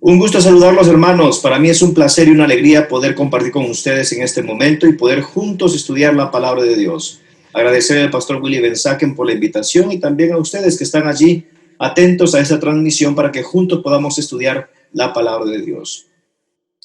Un gusto saludarlos, hermanos. Para mí es un placer y una alegría poder compartir con ustedes en este momento y poder juntos estudiar la palabra de Dios. Agradecer al pastor Willy Benzaken por la invitación y también a ustedes que están allí atentos a esta transmisión para que juntos podamos estudiar la palabra de Dios.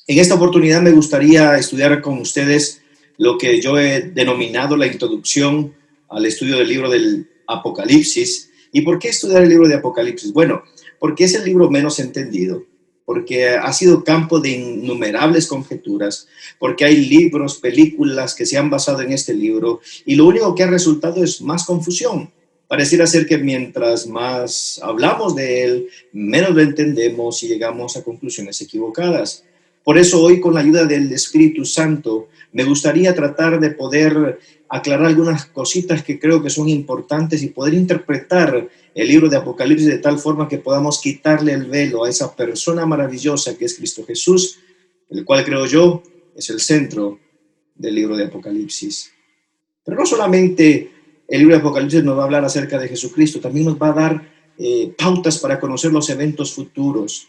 En esta oportunidad me gustaría estudiar con ustedes lo que yo he denominado la introducción al estudio del libro del Apocalipsis. ¿Y por qué estudiar el libro de Apocalipsis? Bueno, porque es el libro menos entendido, porque ha sido campo de innumerables conjeturas, porque hay libros, películas que se han basado en este libro y lo único que ha resultado es más confusión. Pareciera ser que mientras más hablamos de él, menos lo entendemos y llegamos a conclusiones equivocadas. Por eso hoy, con la ayuda del Espíritu Santo, me gustaría tratar de poder aclarar algunas cositas que creo que son importantes y poder interpretar el libro de Apocalipsis de tal forma que podamos quitarle el velo a esa persona maravillosa que es Cristo Jesús, el cual creo yo es el centro del libro de Apocalipsis. Pero no solamente el libro de Apocalipsis nos va a hablar acerca de Jesucristo, también nos va a dar pautas para conocer los eventos futuros.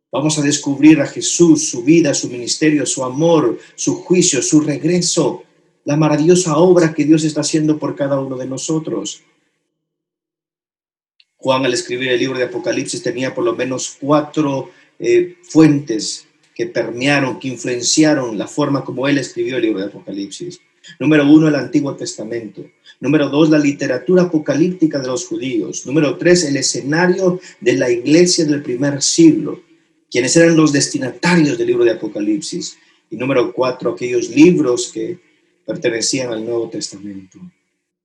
Vamos a descubrir a Jesús, su vida, su ministerio, su amor, su juicio, su regreso, la maravillosa obra que Dios está haciendo por cada uno de nosotros. Juan, al escribir el libro de Apocalipsis, tenía por lo menos 4 fuentes que permearon, que influenciaron la forma como él escribió el libro de Apocalipsis. Número 1, el Antiguo Testamento. Número 2, la literatura apocalíptica de los judíos. Número 3, el escenario de la iglesia del primer siglo, quienes eran los destinatarios del libro de Apocalipsis. Y número 4, aquellos libros que pertenecían al Nuevo Testamento.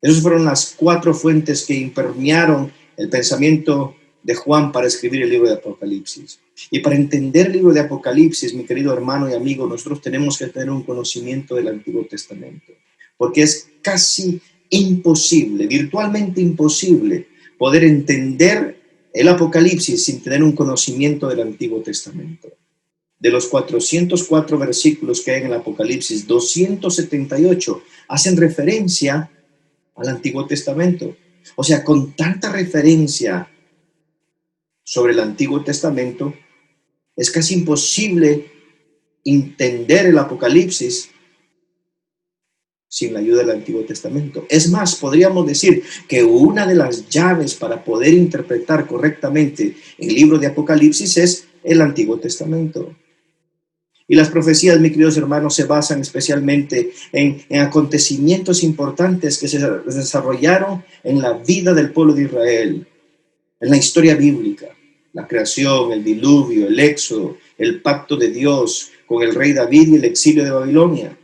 Esas fueron las 4 fuentes que impermearon el pensamiento de Juan para escribir el libro de Apocalipsis. Y para entender el libro de Apocalipsis, mi querido hermano y amigo, nosotros tenemos que tener un conocimiento del Antiguo Testamento, porque es casi imposible, virtualmente imposible, poder entender el Apocalipsis sin tener un conocimiento del Antiguo Testamento. De los 404 versículos que hay en el Apocalipsis, 278 hacen referencia al Antiguo Testamento. O sea, con tanta referencia sobre el Antiguo Testamento, es casi imposible entender el Apocalipsis sin la ayuda del Antiguo Testamento. Es más, podríamos decir que una de las llaves para poder interpretar correctamente el libro de Apocalipsis es el Antiguo Testamento. Y las profecías, mis queridos hermanos, se basan especialmente en acontecimientos importantes que se desarrollaron en la vida del pueblo de Israel, en la historia bíblica. La creación, el diluvio, el éxodo, el pacto de Dios con el rey David y el exilio de Babilonia.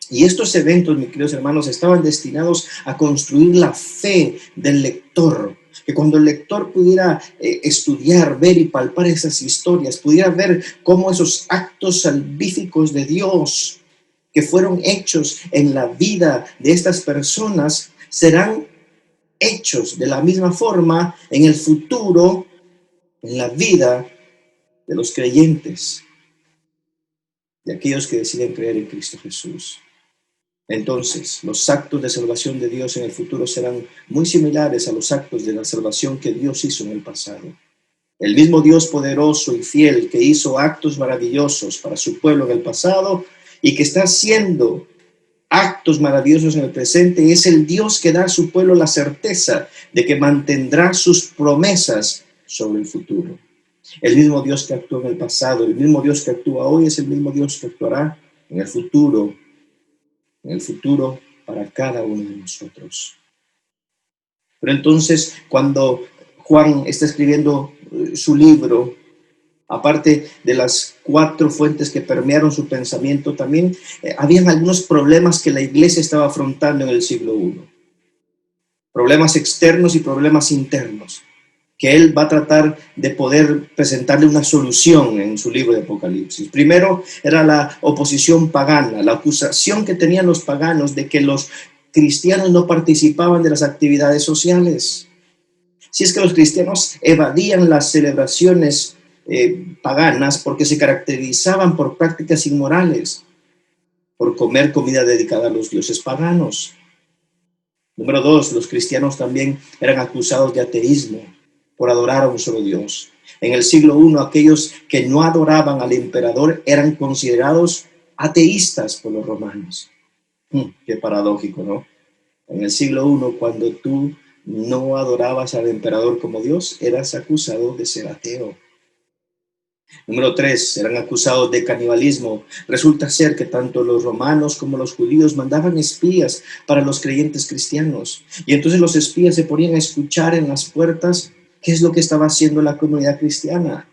Y estos eventos, mis queridos hermanos, estaban destinados a construir la fe del lector, que cuando el lector pudiera estudiar, ver y palpar esas historias, pudiera ver cómo esos actos salvíficos de Dios que fueron hechos en la vida de estas personas serán hechos de la misma forma en el futuro, en la vida de los creyentes, de aquellos que deciden creer en Cristo Jesús. Entonces, los actos de salvación de Dios en el futuro serán muy similares a los actos de la salvación que Dios hizo en el pasado. El mismo Dios poderoso y fiel que hizo actos maravillosos para su pueblo en el pasado y que está haciendo actos maravillosos en el presente, es el Dios que da a su pueblo la certeza de que mantendrá sus promesas sobre el futuro. El mismo Dios que actuó en el pasado, el mismo Dios que actúa hoy, es el mismo Dios que actuará en el futuro para cada uno de nosotros. Pero entonces, cuando Juan está escribiendo su libro, aparte de las 4 fuentes que permearon su pensamiento, también habían algunos problemas que la iglesia estaba afrontando en el siglo I. Problemas externos y problemas internos, que él va a tratar de poder presentarle una solución en su libro de Apocalipsis. Primero era la oposición pagana, la acusación que tenían los paganos de que los cristianos no participaban de las actividades sociales. Si es que los cristianos evadían las celebraciones paganas porque se caracterizaban por prácticas inmorales, por comer comida dedicada a los dioses paganos. Número 2, los cristianos también eran acusados de ateísmo por adorar a un solo Dios. En el siglo I, aquellos que no adoraban al emperador eran considerados ateístas por los romanos. Qué paradójico, ¿no? En el siglo I, cuando tú no adorabas al emperador como Dios, eras acusado de ser ateo. Número 3, eran acusados de canibalismo. Resulta ser que tanto los romanos como los judíos mandaban espías para los creyentes cristianos. Y entonces los espías se ponían a escuchar en las puertas qué es lo que estaba haciendo la comunidad cristiana.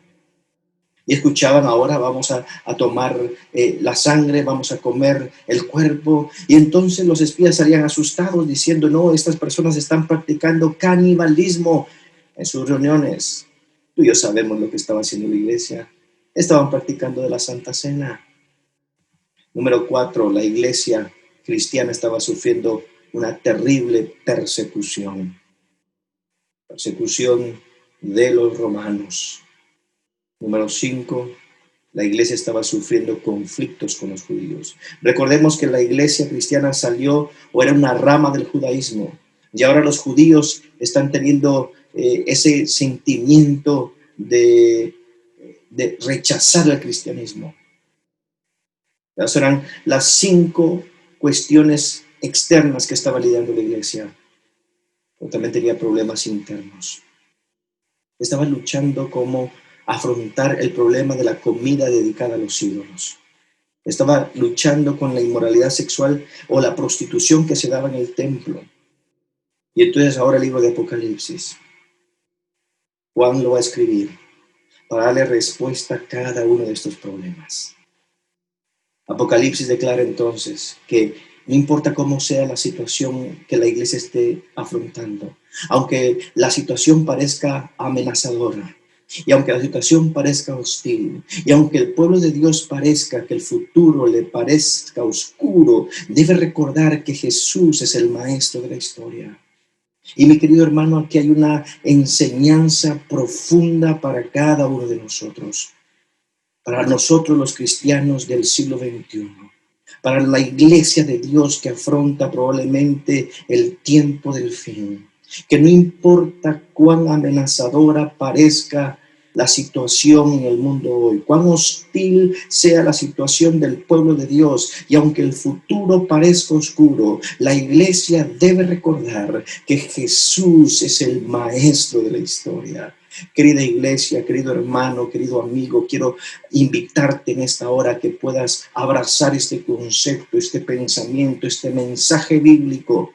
Y escuchaban, ahora vamos a tomar la sangre, vamos a comer el cuerpo. Y entonces los espías salían asustados diciendo, no, estas personas están practicando canibalismo en sus reuniones. Tú y yo sabemos lo que estaba haciendo la iglesia. Estaban practicando de la Santa Cena. Número 4, la iglesia cristiana estaba sufriendo una terrible persecución. Persecución de los romanos. Número 5, la iglesia estaba sufriendo conflictos con los judíos. Recordemos que la iglesia cristiana salió o era una rama del judaísmo. Y ahora los judíos están teniendo ese sentimiento de rechazar el cristianismo. Esas eran las 5 cuestiones externas que estaba lidiando la iglesia. Pero también tenía problemas internos. Estaba luchando cómo afrontar el problema de la comida dedicada a los ídolos. Estaba luchando con la inmoralidad sexual o la prostitución que se daba en el templo. Y entonces ahora el libro de Apocalipsis, Juan lo va a escribir para darle respuesta a cada uno de estos problemas. Apocalipsis declara entonces que no importa cómo sea la situación que la iglesia esté afrontando, aunque la situación parezca amenazadora, y aunque la situación parezca hostil, y aunque el pueblo de Dios parezca que el futuro le parezca oscuro, debe recordar que Jesús es el maestro de la historia. Y mi querido hermano, aquí hay una enseñanza profunda para cada uno de nosotros. Para nosotros los cristianos del siglo XXI, para la iglesia de Dios que afronta probablemente el tiempo del fin, que no importa cuán amenazadora parezca la situación en el mundo hoy, cuán hostil sea la situación del pueblo de Dios, y aunque el futuro parezca oscuro, la iglesia debe recordar que Jesús es el maestro de la historia. Querida iglesia, querido hermano, querido amigo, quiero invitarte en esta hora que puedas abrazar este concepto, este pensamiento, este mensaje bíblico.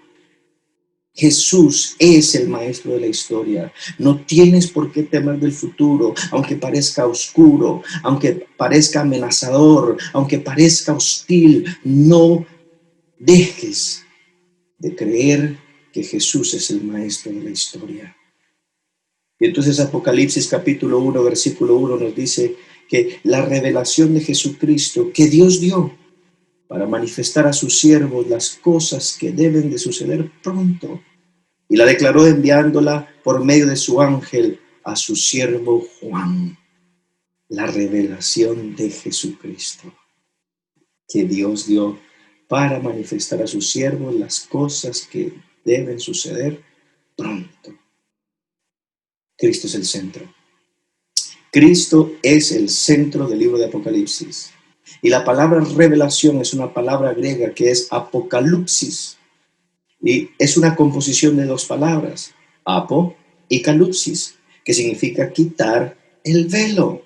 Jesús es el maestro de la historia. No tienes por qué temer del futuro, aunque parezca oscuro, aunque parezca amenazador, aunque parezca hostil. No dejes de creer que Jesús es el maestro de la historia. Y entonces Apocalipsis capítulo 1, versículo 1 nos dice que la revelación de Jesucristo que Dios dio para manifestar a sus siervos las cosas que deben de suceder pronto. Y la declaró enviándola por medio de su ángel a su siervo Juan. La revelación de Jesucristo que Dios dio para manifestar a sus siervos las cosas que deben suceder pronto. Cristo es el centro. Cristo es el centro del libro de Apocalipsis. Y la palabra revelación es una palabra griega que es apocalipsis. Y es una composición de 2 palabras, apo y calupsis, que significa quitar el velo.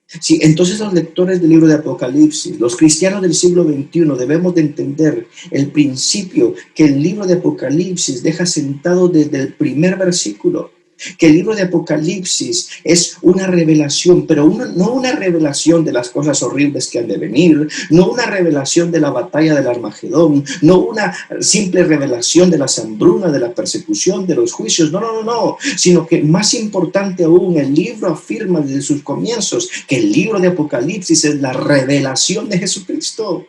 Sí, entonces los lectores del libro de Apocalipsis, los cristianos del siglo XXI, debemos de entender el principio que el libro de Apocalipsis deja sentado desde el primer versículo. Que el libro de Apocalipsis es una revelación, pero no una revelación de las cosas horribles que han de venir, no una revelación de la batalla del Armagedón, no una simple revelación de las hambrunas, de la persecución, de los juicios, no, sino que más importante aún, el libro afirma desde sus comienzos que el libro de Apocalipsis es la revelación de Jesucristo.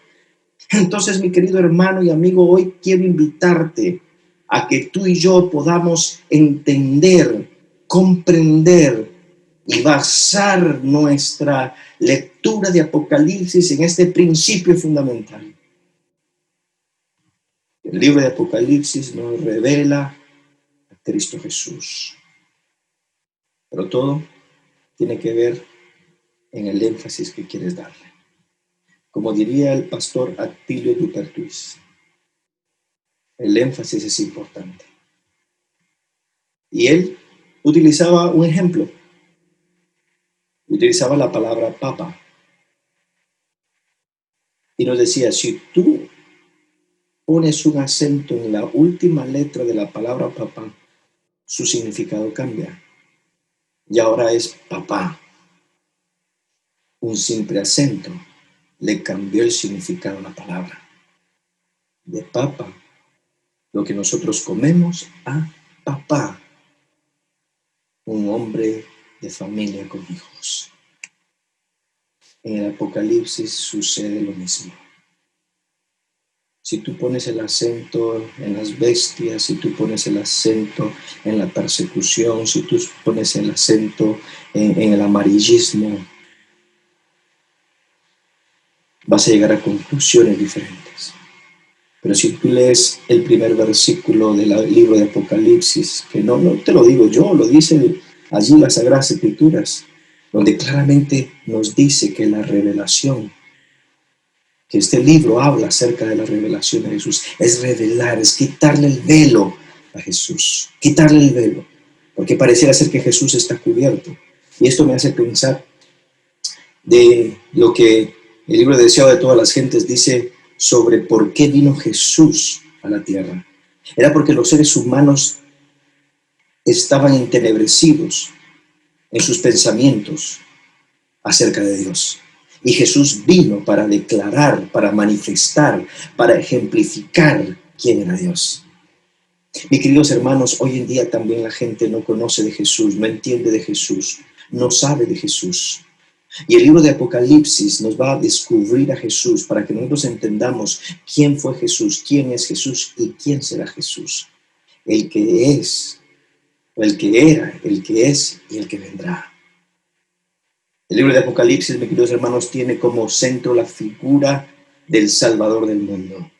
Entonces, mi querido hermano y amigo, hoy quiero invitarte a que tú y yo podamos entender, comprender y basar nuestra lectura de Apocalipsis en este principio fundamental. El libro de Apocalipsis nos revela a Cristo Jesús. Pero todo tiene que ver en el énfasis que quieres darle. Como diría el pastor Attilio Dupertuis, el énfasis es importante. Y él utilizaba un ejemplo, utilizaba la palabra papa. Y nos decía, si tú pones un acento en la última letra de la palabra papá, su significado cambia. Y ahora es papá. Un simple acento le cambió el significado a la palabra. De papa, lo que nosotros comemos, a papá, un hombre de familia con hijos. En el Apocalipsis sucede lo mismo. Si tú pones el acento en las bestias, si tú pones el acento en la persecución, si tú pones el acento en el amarillismo, vas a llegar a conclusiones diferentes. Pero si tú lees el primer versículo del libro de Apocalipsis, que no te lo digo yo, lo dice allí las Sagradas Escrituras, donde claramente nos dice que la revelación, que este libro habla acerca de la revelación de Jesús, es revelar, es quitarle el velo a Jesús, quitarle el velo, porque pareciera ser que Jesús está cubierto. Y esto me hace pensar de lo que el libro de Deseo de todas las gentes dice sobre por qué vino Jesús a la tierra. Era porque los seres humanos estaban entenebrecidos en sus pensamientos acerca de Dios. Y Jesús vino para declarar, para manifestar, para ejemplificar quién era Dios. Mis queridos hermanos, hoy en día también la gente no conoce de Jesús, no entiende de Jesús, no sabe de Jesús. Y el libro de Apocalipsis nos va a descubrir a Jesús para que nosotros entendamos quién fue Jesús, quién es Jesús y quién será Jesús. El que es, o el que era, el que es y el que vendrá. El libro de Apocalipsis, mis queridos hermanos, tiene como centro la figura del Salvador del mundo.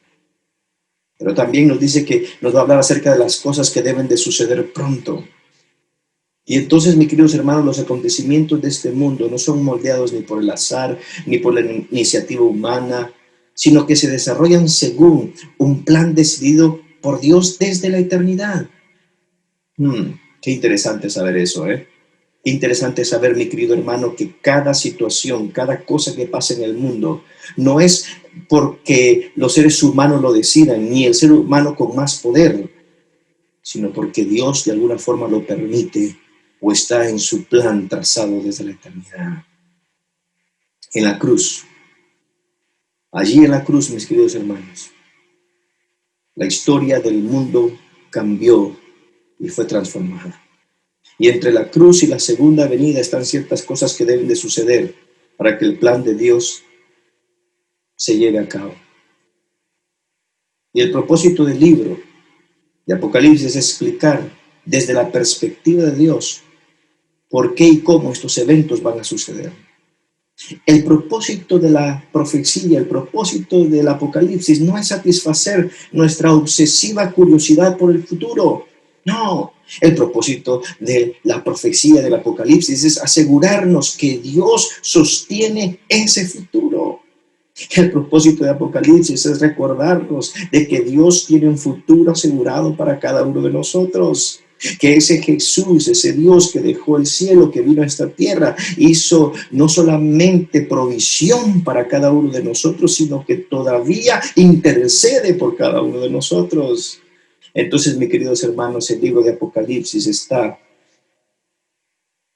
Pero también nos dice que nos va a hablar acerca de las cosas que deben de suceder pronto. Y entonces, mis queridos hermanos, los acontecimientos de este mundo no son moldeados ni por el azar, ni por la iniciativa humana, sino que se desarrollan según un plan decidido por Dios desde la eternidad. Qué interesante saber eso, ¿eh? Qué interesante saber, mi querido hermano, que cada situación, cada cosa que pasa en el mundo, no es porque los seres humanos lo decidan, ni el ser humano con más poder, sino porque Dios de alguna forma lo permite o está en su plan trazado desde la eternidad. En la cruz, allí en la cruz, mis queridos hermanos, la historia del mundo cambió y fue transformada. Y entre la cruz y la segunda venida están ciertas cosas que deben de suceder para que el plan de Dios se lleve a cabo. Y el propósito del libro de Apocalipsis es explicar desde la perspectiva de Dios por qué y cómo estos eventos van a suceder. El propósito de la profecía, el propósito del Apocalipsis no es satisfacer nuestra obsesiva curiosidad por el futuro. No, el propósito de la profecía del Apocalipsis es asegurarnos que Dios sostiene ese futuro. El propósito de Apocalipsis es recordarnos de que Dios tiene un futuro asegurado para cada uno de nosotros. Que ese Jesús, ese Dios que dejó el cielo, que vino a esta tierra, hizo no solamente provisión para cada uno de nosotros, sino que todavía intercede por cada uno de nosotros. Entonces, mis queridos hermanos, el libro de Apocalipsis está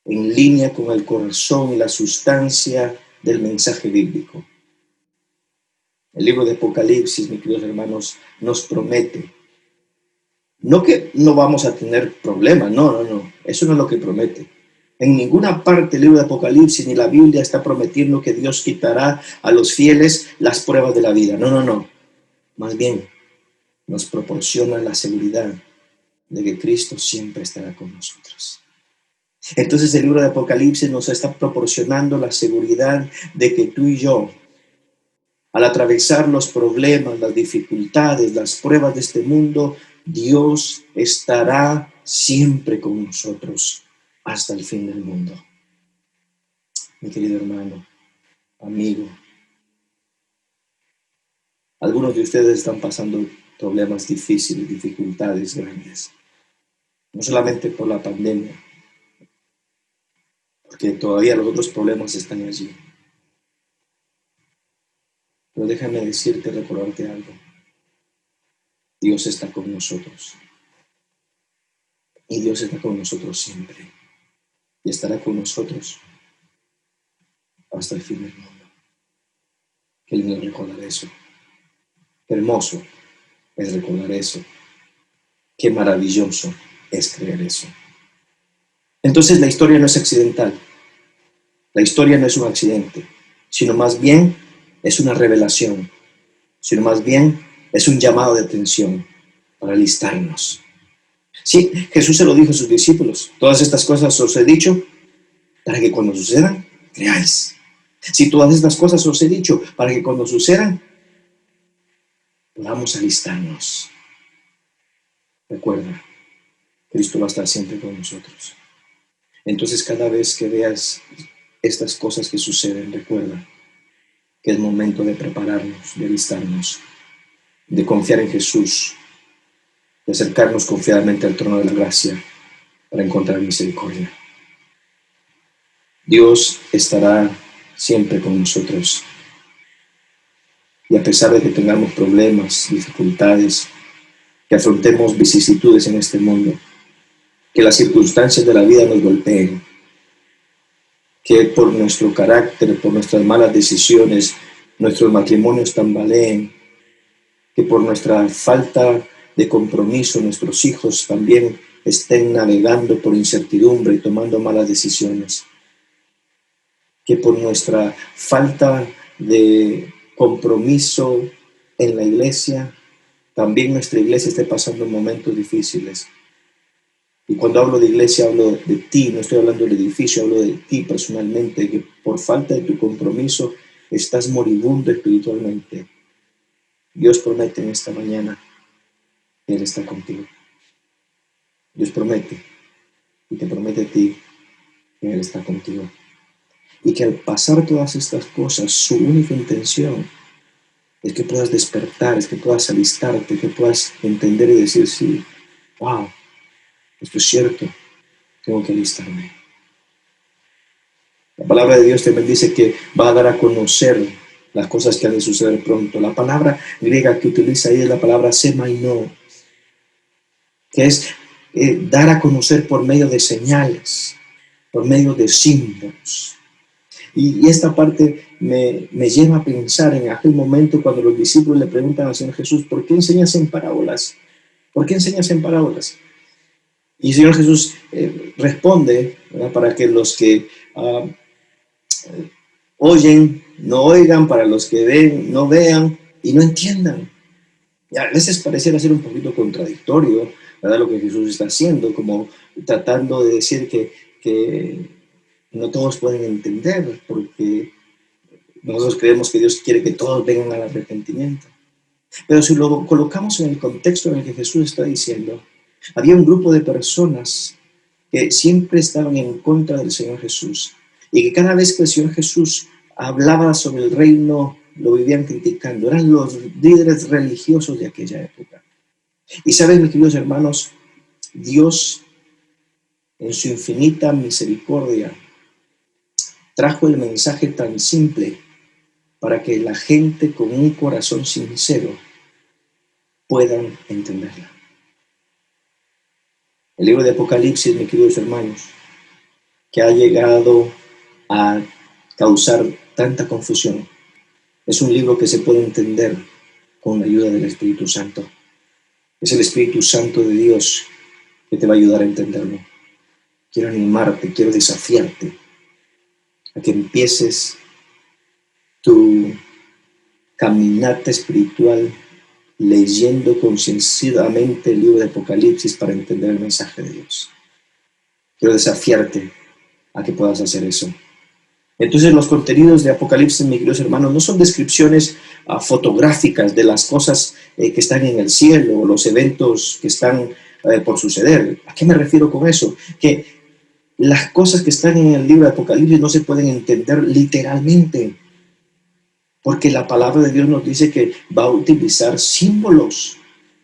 en línea con el corazón y la sustancia del mensaje bíblico. El libro de Apocalipsis, mis queridos hermanos, nos promete, no que no vamos a tener problemas, no, eso no es lo que promete. En ninguna parte del libro de Apocalipsis ni la Biblia está prometiendo que Dios quitará a los fieles las pruebas de la vida, no. Más bien, nos proporciona la seguridad de que Cristo siempre estará con nosotros. Entonces el libro de Apocalipsis nos está proporcionando la seguridad de que tú y yo, al atravesar los problemas, las dificultades, las pruebas de este mundo, Dios estará siempre con nosotros hasta el fin del mundo. mi querido hermano, amigo. Algunos de ustedes están pasando problemas difíciles, dificultades grandes. No solamente por la pandemia, porque todavía los otros problemas están allí. Pero déjame decirte, recordarte algo. Dios está con nosotros. Y Dios está con nosotros siempre. Y estará con nosotros hasta el fin del mundo. Qué lindo recordar eso. Qué hermoso es recordar eso. Qué maravilloso es creer eso. Entonces la historia no es accidental. La historia no es un accidente, sino más bien es una revelación, sino más bien es un llamado de atención para alistarnos. Sí, Jesús se lo dijo a sus discípulos. Todas estas cosas os he dicho para que cuando sucedan, creáis. Si todas estas cosas os he dicho para que cuando sucedan, podamos alistarnos. Recuerda, Cristo va a estar siempre con nosotros. Entonces, cada vez que veas estas cosas que suceden, recuerda que es momento de prepararnos, de alistarnos, de confiar en Jesús, de acercarnos confiadamente al trono de la gracia para encontrar misericordia. Dios estará siempre con nosotros. Y a pesar de que tengamos problemas, dificultades, que afrontemos vicisitudes en este mundo, que las circunstancias de la vida nos golpeen, que por nuestro carácter, por nuestras malas decisiones, nuestros matrimonios tambaleen, que por nuestra falta de compromiso nuestros hijos también estén navegando por incertidumbre y tomando malas decisiones, que por nuestra falta de compromiso en la iglesia, también nuestra iglesia esté pasando momentos difíciles. Y cuando hablo de iglesia, hablo de ti, no estoy hablando del edificio, hablo de ti personalmente, que por falta de tu compromiso estás moribundo espiritualmente. Dios promete en esta mañana que Él está contigo. Dios promete, y te promete a ti que Él está contigo. Y que al pasar todas estas cosas, su única intención es que puedas despertar, es que puedas alistarte, que puedas entender y decir, sí, wow, esto es cierto, tengo que alistarme. La palabra de Dios también dice que va a dar a conocer las cosas que han de suceder pronto. La palabra griega que utiliza ahí es la palabra semaino, que es dar a conocer por medio de señales, por medio de símbolos. Y esta parte me lleva a pensar en aquel momento cuando los discípulos le preguntan al Señor Jesús, ¿por qué enseñas en parábolas? ¿Por qué enseñas en parábolas? Y el Señor Jesús responde, ¿verdad?, para que los que oyen no oigan, para los que ven no vean y no entiendan. Y a veces pareciera ser un poquito contradictorio, ¿verdad?, lo que Jesús está haciendo, como tratando de decir que no todos pueden entender, porque nosotros creemos que Dios quiere que todos vengan al arrepentimiento. Pero si lo colocamos en el contexto en el que Jesús está diciendo, había un grupo de personas que siempre estaban en contra del Señor Jesús y que cada vez que el Señor Jesús hablaba sobre el reino, lo vivían criticando. Eran los líderes religiosos de aquella época. Y saben, mis queridos hermanos, Dios, en su infinita misericordia, trajo el mensaje tan simple para que la gente con un corazón sincero puedan entenderla. El libro de Apocalipsis, mis queridos hermanos, que ha llegado a causar tanta confusión, es un libro que se puede entender con la ayuda del Espíritu Santo. Es el Espíritu Santo de Dios que te va a ayudar a entenderlo. Quiero animarte, quiero desafiarte a que empieces tu caminata espiritual leyendo concienciadamente el libro de Apocalipsis para entender el mensaje de Dios. Quiero desafiarte a que puedas hacer eso. Entonces, los contenidos de Apocalipsis, mis queridos hermanos, no son descripciones fotográficas de las cosas que están en el cielo, o los eventos que están por suceder. ¿A qué me refiero con eso? Que las cosas que están en el libro de Apocalipsis no se pueden entender literalmente, porque la palabra de Dios nos dice que va a utilizar símbolos,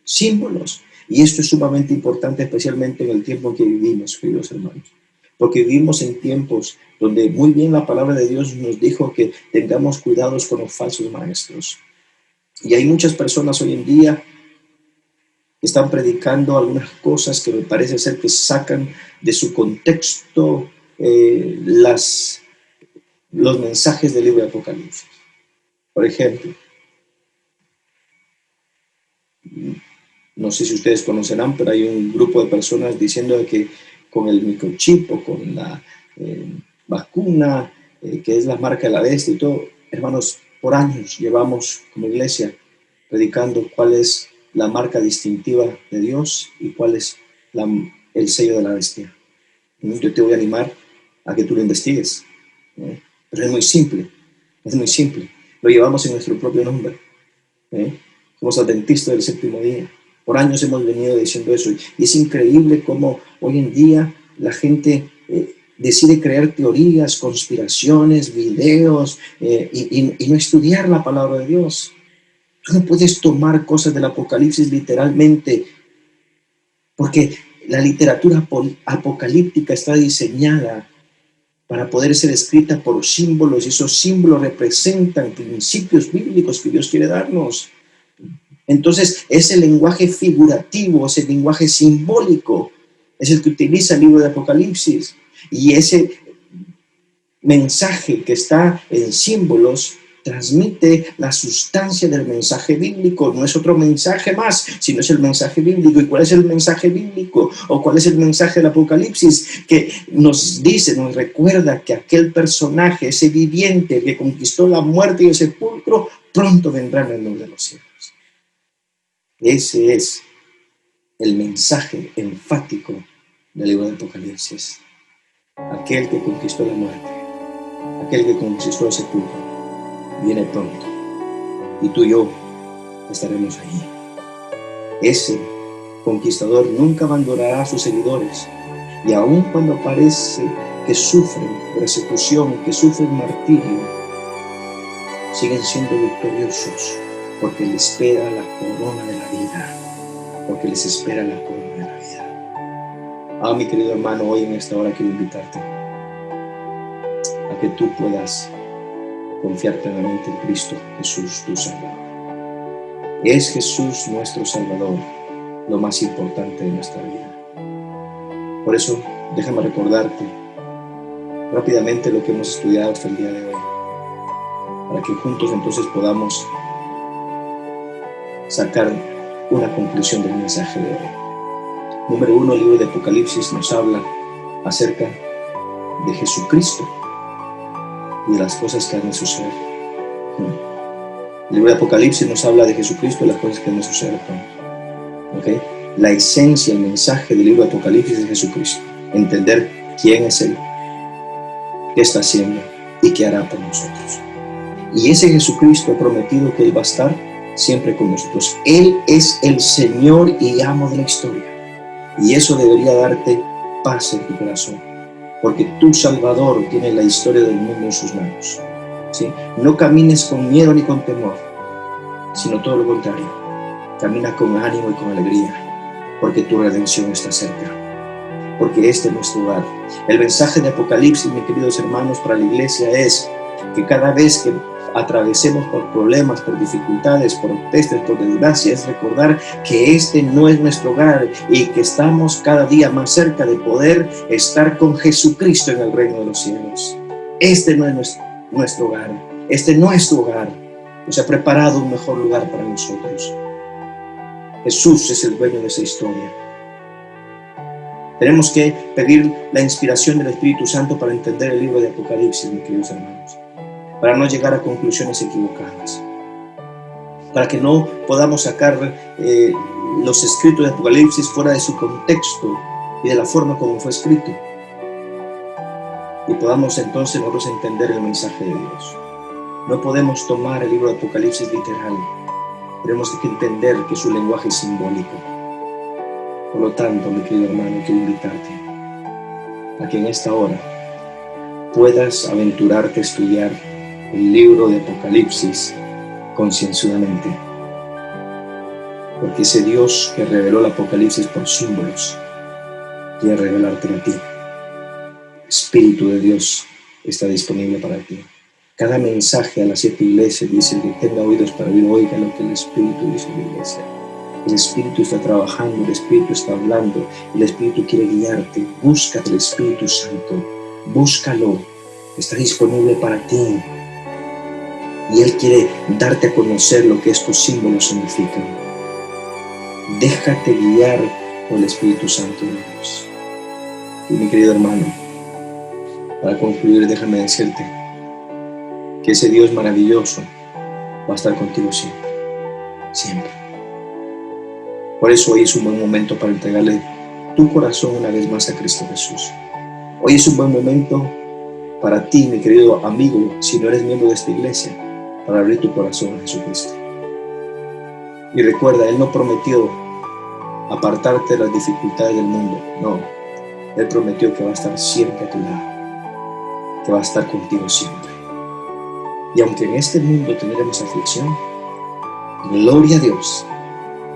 símbolos. Y esto es sumamente importante, especialmente en el tiempo en que vivimos, queridos hermanos. Porque vivimos en tiempos donde muy bien la palabra de Dios nos dijo que tengamos cuidados con los falsos maestros. Y hay muchas personas hoy en día que están predicando algunas cosas que me parece ser que sacan de su contexto los mensajes del libro de Apocalipsis. Por ejemplo, no sé si ustedes conocerán, pero hay un grupo de personas diciendo que con el microchip o con la vacuna, que es la marca de la bestia y todo, hermanos, por años llevamos como iglesia predicando cuál es la marca distintiva de Dios y cuál es el sello de la bestia. Yo te voy a animar a que tú lo investigues, ¿no? Pero es muy simple, es muy simple. Lo llevamos en nuestro propio nombre. Somos adventistas del séptimo día. Por años hemos venido diciendo eso. Y es increíble cómo hoy en día la gente decide crear teorías, conspiraciones, videos y no estudiar la palabra de Dios. Tú no puedes tomar cosas del Apocalipsis literalmente, porque la literatura apocalíptica está diseñada para poder ser escrita por símbolos, y esos símbolos representan principios bíblicos que Dios quiere darnos. Entonces, ese lenguaje figurativo, ese lenguaje simbólico, es el que utiliza el libro de Apocalipsis. Y ese mensaje que está en símbolos transmite la sustancia del mensaje bíblico. No es otro mensaje más, sino es el mensaje bíblico. ¿Y cuál es el mensaje bíblico? ¿O cuál es el mensaje del Apocalipsis? Que nos dice, nos recuerda que aquel personaje, ese viviente que conquistó la muerte y el sepulcro, pronto vendrá en el nombre de los cielos. Ese es el mensaje enfático del libro de Apocalipsis. Aquel que conquistó la muerte, aquel que conquistó el sepulcro, viene pronto. Y tú y yo estaremos allí. Ese conquistador nunca abandonará a sus seguidores. Y aun cuando parece que sufren persecución, que sufren martirio, siguen siendo victoriosos, porque les espera la corona de la vida, porque les espera la corona de la vida. Mi querido hermano, hoy en esta hora quiero invitarte a que tú puedas confiar plenamente en Cristo Jesús, tu Salvador. Es Jesús nuestro Salvador, lo más importante de nuestra vida. Por eso, déjame recordarte rápidamente lo que hemos estudiado hasta el día de hoy, para que juntos entonces podamos sacar una conclusión del mensaje de hoy. Número 1, el libro de Apocalipsis nos habla acerca de Jesucristo y de las cosas que han de suceder. El libro de Apocalipsis nos habla de Jesucristo y las cosas que han de suceder. ¿Okay? La esencia, el mensaje del libro de Apocalipsis es Jesucristo. Entender quién es Él, qué está haciendo y qué hará por nosotros. Y ese Jesucristo ha prometido que Él va a estar siempre con nosotros. Él es el Señor y amo de la historia. Y eso debería darte paz en tu corazón, porque tu Salvador tiene la historia del mundo en sus manos. ¿Sí? No camines con miedo ni con temor, sino todo lo contrario. Camina con ánimo y con alegría, porque tu redención está cerca. Porque este es nuestro hogar. El mensaje de Apocalipsis, mis queridos hermanos, para la iglesia es que cada vez que atravesemos por problemas, por dificultades, por pestes, por desgracias, recordar que este no es nuestro hogar y que estamos cada día más cerca de poder estar con Jesucristo en el reino de los cielos. Este no es nuestro hogar, este no es tu hogar. Nos ha preparado un mejor lugar para nosotros. Jesús es el dueño de esa historia. Tenemos que pedir la inspiración del Espíritu Santo para entender el libro de Apocalipsis, mis queridos hermanos, para no llegar a conclusiones equivocadas, para que no podamos sacar los escritos de Apocalipsis fuera de su contexto y de la forma como fue escrito, y podamos entonces nosotros entender el mensaje de Dios. No podemos tomar el libro de Apocalipsis literal, tenemos que entender que su lenguaje es simbólico. Por lo tanto, mi querido hermano, quiero invitarte a que en esta hora puedas aventurarte a estudiar el libro de Apocalipsis concienzudamente, porque ese Dios que reveló el Apocalipsis por símbolos quiere revelarte a ti. El Espíritu de Dios está disponible para ti. Cada mensaje a las 7 iglesias dice: el que tenga oídos para oír, oiga lo que el Espíritu dice a la iglesia. El Espíritu está trabajando, el Espíritu está hablando, el Espíritu quiere guiarte. Busca el Espíritu Santo, búscalo, está disponible para ti. Y Él quiere darte a conocer lo que estos símbolos significan. Déjate guiar por el Espíritu Santo de Dios. Y mi querido hermano, para concluir, déjame decirte que ese Dios maravilloso va a estar contigo siempre, siempre. Por eso hoy es un buen momento para entregarle tu corazón una vez más a Cristo Jesús. Hoy es un buen momento para ti, mi querido amigo, si no eres miembro de esta iglesia, para abrir tu corazón a Jesucristo. Y recuerda, Él no prometió apartarte de las dificultades del mundo, no. Él prometió que va a estar siempre a tu lado, que va a estar contigo siempre. Y aunque en este mundo tendremos aflicción, gloria a Dios,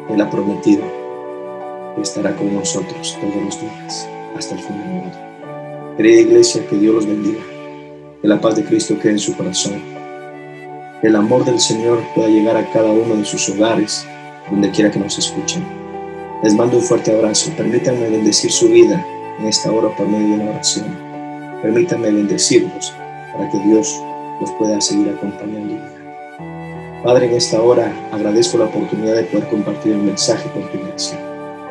Él ha prometido que estará con nosotros todos los días, hasta el fin del mundo. Querida iglesia, que Dios los bendiga, que la paz de Cristo quede en su corazón, que el amor del Señor pueda llegar a cada uno de sus hogares, donde quiera que nos escuchen. Les mando un fuerte abrazo. Permítanme bendecir su vida en esta hora por medio de una oración. Permítanme bendecirlos para que Dios los pueda seguir acompañando y guiando. Padre, en esta hora agradezco la oportunidad de poder compartir el mensaje con tu iglesia.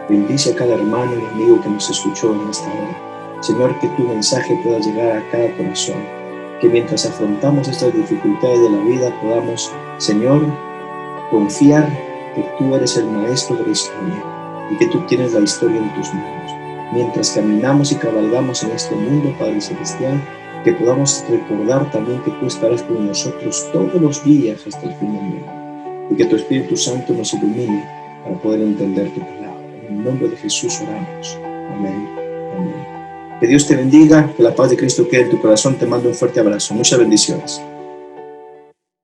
Bendice a cada hermano y amigo que nos escuchó en esta hora. Señor, que tu mensaje pueda llegar a cada corazón. Que mientras afrontamos estas dificultades de la vida podamos, Señor, confiar que tú eres el maestro de la historia y que tú tienes la historia en tus manos. Mientras caminamos y cabalgamos en este mundo, Padre Celestial, que podamos recordar también que tú estarás con nosotros todos los días hasta el fin del mundo, y que tu Espíritu Santo nos ilumine para poder entender tu palabra. En el nombre de Jesús oramos. Amén. Amén. Que Dios te bendiga, que la paz de Cristo quede en tu corazón. Te mando un fuerte abrazo. Muchas bendiciones.